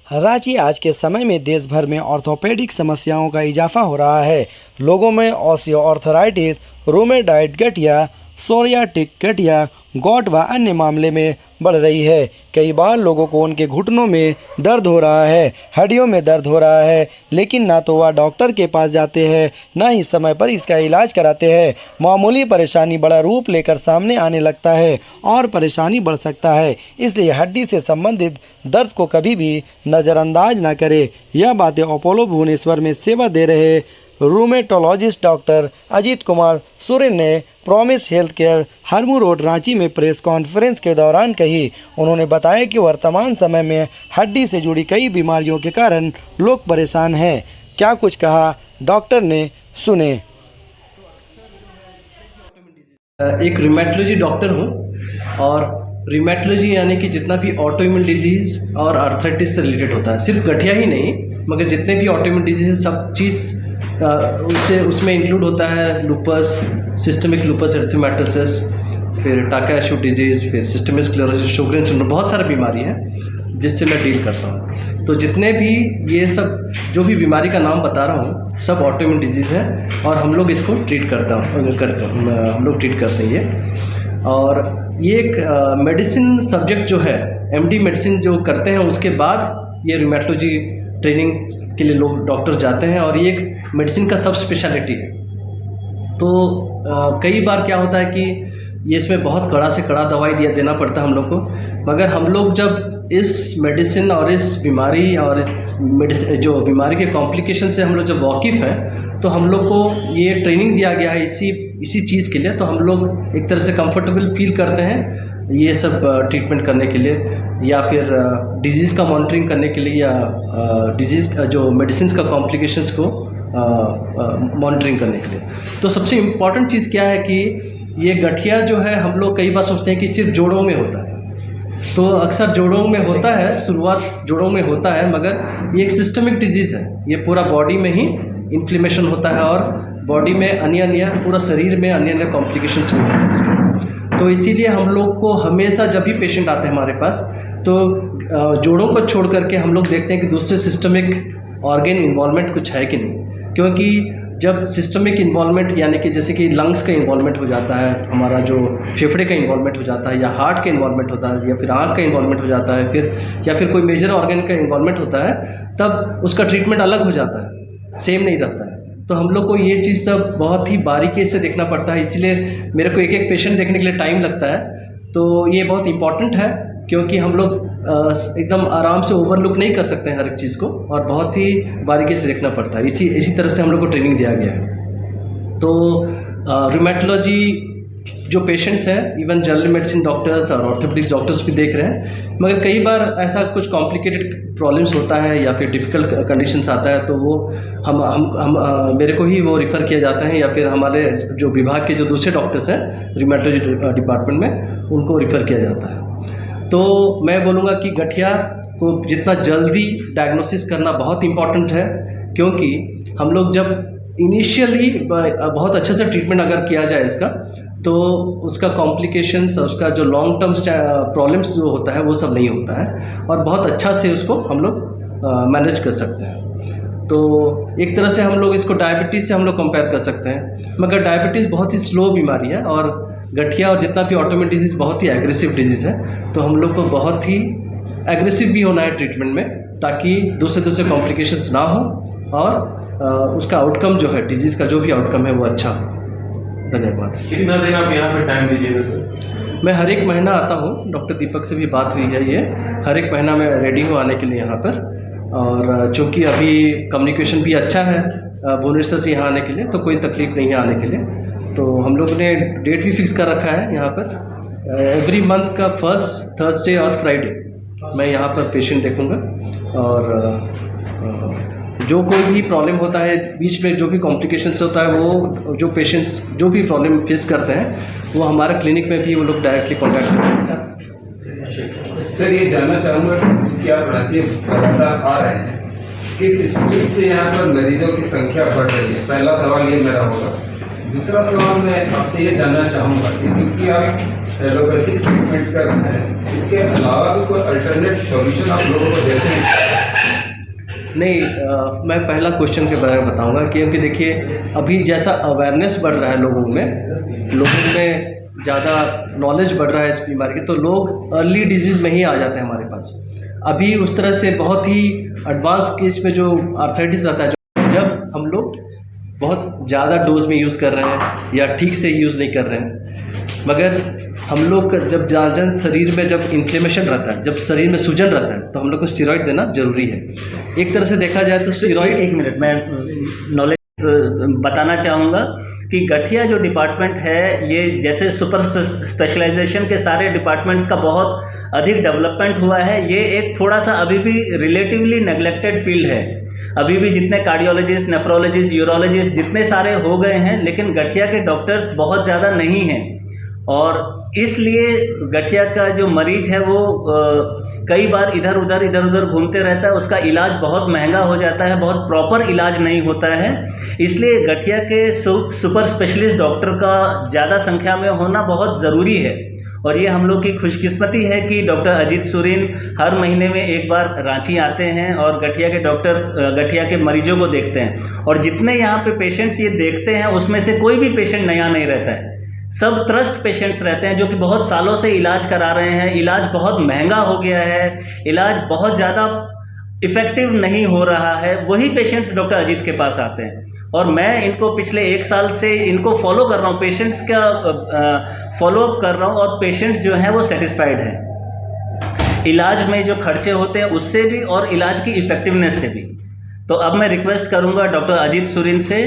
रांची आज के समय में देश भर में ऑर्थोपेडिक समस्याओं का इजाफा हो रहा है। लोगों में ऑस्टियोआर्थराइटिस, रोमेटॉइड गठिया, सोरियाटिक गठिया, गॉट व अन्य मामले में बढ़ रही है। कई बार लोगों को उनके घुटनों में दर्द हो रहा है, हड्डियों में दर्द हो रहा है, लेकिन ना तो वह डॉक्टर के पास जाते हैं, ना ही समय पर इसका इलाज कराते हैं। मामूली परेशानी बड़ा रूप लेकर सामने आने लगता है और परेशानी बढ़ सकता है। इसलिए हड्डी से संबंधित दर्द को कभी भी नज़रअंदाज ना करें। यह बातें अपोलो भुवनेश्वर में सेवा दे रहे रूमेटोलॉजिस्ट डॉक्टर अजीत कुमार सोरेन ने promise health care Harmu road Ranchi में प्रेस कॉन्फ्रेंस के दौरान कही। उन्होंने बताया कि वर्तमान समय में हड्डी से जुड़ी कई बीमारियों के कारण लोग परेशान हैं। क्या कुछ कहा डॉक्टर ने, सुने। एक रिमेटोलॉजी डॉक्टर हूँ और रिमेटोलॉजी यानी कि जितना भी ऑटोइम्यून डिजीज़ और आर्थराइटिस से रिलेटेड होता है, सिर्फ गठिया ही नहीं मगर जितने भी ऑटोइम्यून डिजीज़ सब चीज़ उसमें इंक्लूड होता है। लूपस, सिस्टमिक लूपस एरिथेमेटोसिस, फिर टाकायाशु डिजीज़, फिर सिस्टमिक स्क्लेरोसिस, शोगरेन सिंड्रोम, बहुत सारी बीमारी हैं जिससे मैं डील करता हूँ। तो जितने भी ये सब जो भी बीमारी का नाम बता रहा हूँ सब ऑटोइम्यून डिजीज़ है और हम लोग इसको ट्रीट हम लोग ट्रीट करते हैं ये। और ये एक मेडिसिन सब्जेक्ट जो है, एमडी मेडिसिन जो करते हैं उसके बाद ये रूमेटोलॉजी ट्रेनिंग के लिए लोग डॉक्टर जाते हैं और ये एक मेडिसिन का सब स्पेशलिटी है। तो कई बार क्या होता है कि ये इसमें बहुत कड़ा से कड़ा दवाई देना पड़ता है हम लोग को, मगर हम लोग जब इस मेडिसिन और इस बीमारी और जो बीमारी के कॉम्प्लिकेशन से हम लोग जब वाकिफ़ हैं तो हम लोग को ये ट्रेनिंग दिया गया है इसी चीज़ के लिए। तो हम लोग एक तरह से कंफर्टेबल फील करते हैं ये सब ट्रीटमेंट करने के लिए या फिर डिजीज़ का मॉनिटरिंग करने के लिए या डिजीज़ जो मेडिसिन का कॉम्प्लिकेशंस को मॉनिटरिंग करने के लिए। तो सबसे इम्पॉर्टेंट चीज़ क्या है कि ये गठिया जो है हम लोग कई बार सोचते हैं कि सिर्फ जोड़ों में होता है, तो अक्सर जोड़ों में होता है, शुरुआत जोड़ों में होता है, मगर ये एक सिस्टमिक डिजीज़ है। ये पूरा बॉडी में ही इन्फ्लेमेशन होता है और बॉडी में अन्य पूरा शरीर में अन्य कॉम्प्लिकेशंस भी होते हैं इसके। तो इसीलिए हम लोग को हमेशा जब भी पेशेंट आते हैं हमारे पास तो जोड़ों को छोड़ करके हम लोग देखते हैं कि दूसरे सिस्टमिक ऑर्गन इन्वॉल्वमेंट कुछ है कि नहीं। क्योंकि जब सिस्टमिक इन्वॉल्वमेंट यानी कि जैसे कि लंग्स का इन्वॉल्वमेंट हो जाता है, हमारा जो फेफड़े का इन्वॉल्वमेंट हो जाता है, या हार्ट का इन्वॉल्वमेंट होता है, या फिर आँख का इन्वॉल्वमेंट हो जाता है, फिर कोई मेजर ऑर्गन का इन्वॉल्वमेंट होता है, तब उसका ट्रीटमेंट अलग हो जाता है, सेम नहीं रहता है। तो हम लोग को ये चीज़ सब बहुत ही बारीकी से देखना पड़ता है, इसीलिए मेरे को एक पेशेंट देखने के लिए टाइम लगता है। तो ये बहुत इम्पॉर्टेंट है क्योंकि हम लोग एकदम आराम से ओवरलुक नहीं कर सकते हैं हर एक चीज़ को और बहुत ही बारीकी से देखना पड़ता है। इसी तरह से हम लोग को ट्रेनिंग दिया गया है। तो रूमेटोलॉजी जो पेशेंट्स हैं, इवन जनरल मेडिसिन डॉक्टर्स और ऑर्थोपेडिक्स डॉक्टर्स भी देख रहे हैं, मगर कई बार ऐसा कुछ कॉम्प्लिकेटेड प्रॉब्लम्स होता है या फिर डिफ़िकल्ट कंडीशंस आता है तो वो हम मेरे को ही वो रिफ़र किया जाता है या फिर हमारे जो विभाग के जो दूसरे डॉक्टर्स हैं रूमेटोलॉजी डिपार्टमेंट में उनको रिफ़र किया जाता है। तो मैं बोलूँगा कि गठिया को जितना जल्दी डायग्नोसिस करना बहुत इम्पॉर्टेंट है, क्योंकि हम लोग जब इनिशियली बहुत अच्छे से ट्रीटमेंट अगर किया जाए इसका तो उसका कॉम्प्लिकेशंस, उसका जो लॉन्ग टर्म प्रॉब्लम्स जो होता है वो सब नहीं होता है और बहुत अच्छा से उसको हम लोग मैनेज कर सकते हैं। तो एक तरह से हम लोग इसको डायबिटीज़ से हम लोग कंपेयर कर सकते हैं, मगर डायबिटीज़ बहुत ही स्लो बीमारी है और गठिया और जितना भी ऑटोइम्यून डिजीज़ बहुत ही एग्रेसिव डिजीज़ है। तो हम लोग को बहुत ही एग्रेसिव भी होना है ट्रीटमेंट में, ताकि दूसरे कॉम्प्लिकेशंस ना हो और उसका आउटकम जो है, डिजीज़ का जो भी आउटकम है वो अच्छा हो। धन्यवाद। कितना दिन आप यहाँ पर टाइम दीजिएगा सर? मैं हर एक महीना आता हूँ, डॉक्टर दीपक से भी बात हुई है, ये हर एक महीना मैं रेडी हूँ आने के लिए यहाँ पर। और चूँकि अभी कम्युनिकेशन भी अच्छा है भुवनेश्वर से यहाँ आने के लिए, तो कोई तकलीफ़ नहीं है आने के लिए। तो हम लोगों ने डेट भी फिक्स कर रखा है यहाँ पर, एवरी मंथ का फर्स्ट थर्सडे और फ्राइडे मैं यहाँ पर पेशेंट देखूँगा। और जो कोई भी प्रॉब्लम होता है बीच में, जो भी कॉम्प्लिकेशंस होता है, वो जो पेशेंट्स जो भी प्रॉब्लम फेस करते हैं वो हमारे क्लिनिक में भी वो लोग डायरेक्टली कॉन्टैक्ट कर सकते हैं। सर ये जानना चाहूँगा कि आप रांची लगातार आ रहे हैं, किस स्पीड से यहाँ पर मरीजों की संख्या बढ़ रही है? पहला सवाल ये मेरा होगा। दूसरा सवाल मैं आपसे ये जानना चाहूँगा कि क्योंकि आप एलोपैथिक ट्रीटमेंट कर रहे हैं, इसके अलावा भी कोई अल्टरनेट सॉल्यूशन आप लोगों को देते हैं? नहीं, मैं पहला क्वेश्चन के बारे में बताऊंगा, क्योंकि देखिए अभी जैसा अवेयरनेस बढ़ रहा है लोगों में ज़्यादा नॉलेज बढ़ रहा है इस बीमारी की, तो लोग अर्ली डिजीज़ में ही आ जाते हैं हमारे पास। अभी उस तरह से बहुत ही एडवांस केस में जो आर्थराइटिस रहता है, जब हम लोग बहुत ज़्यादा डोज में यूज़ कर रहे हैं या ठीक से यूज़ नहीं कर रहे हैं, मगर हम लोग का जब जन शरीर में जब इन्फ्लेमेशन रहता है, जब शरीर में सूजन रहता है, तो हम लोग को स्टेरॉइड देना जरूरी है। एक तरह से देखा जाए तो स्टेरॉइड, एक मिनट मैं नॉलेज बताना चाहूँगा कि गठिया जो डिपार्टमेंट है, ये जैसे सुपर स्पेशलाइजेशन के सारे डिपार्टमेंट्स का बहुत अधिक डेवलपमेंट हुआ है, ये एक थोड़ा सा अभी भी रिलेटिवली नेग्लेक्टेड फील्ड है। अभी भी जितने कार्डियोलॉजिस्ट, नेफ्रोलॉजिस्ट, यूरोलॉजिस्ट जितने सारे हो गए हैं, लेकिन गठिया के डॉक्टर्स बहुत ज़्यादा नहीं हैं, और इसलिए गठिया का जो मरीज है वो कई बार इधर उधर घूमते रहता है, उसका इलाज बहुत महंगा हो जाता है, बहुत प्रॉपर इलाज नहीं होता है। इसलिए गठिया के सुपर स्पेशलिस्ट डॉक्टर का ज़्यादा संख्या में होना बहुत ज़रूरी है, और ये हम लोग की खुशकिस्मती है कि डॉक्टर अजीत सुरीन हर महीने में एक बार रांची आते हैं और गठिया के डॉक्टर गठिया के मरीजों को देखते हैं, और जितने यहाँ पे पेशेंट्स ये देखते हैं उसमें से कोई भी पेशेंट नया नहीं रहता है, सब त्रस्त पेशेंट्स रहते हैं जो कि बहुत सालों से इलाज करा रहे हैं। इलाज बहुत महंगा हो गया है, इलाज बहुत ज़्यादा इफ़ेक्टिव नहीं हो रहा है, वही पेशेंट्स डॉक्टर अजीत के पास आते हैं, और मैं इनको पिछले 1 साल से इनको फॉलो कर रहा हूँ, पेशेंट्स का फॉलोअप कर रहा हूँ, और पेशेंट्स जो हैं वो सेटिस्फाइड हैं इलाज में जो खर्चे होते हैं उससे भी और इलाज की इफ़ेक्टिवनेस से भी। तो अब मैं रिक्वेस्ट करूँगा डॉक्टर अजीत सुरीन से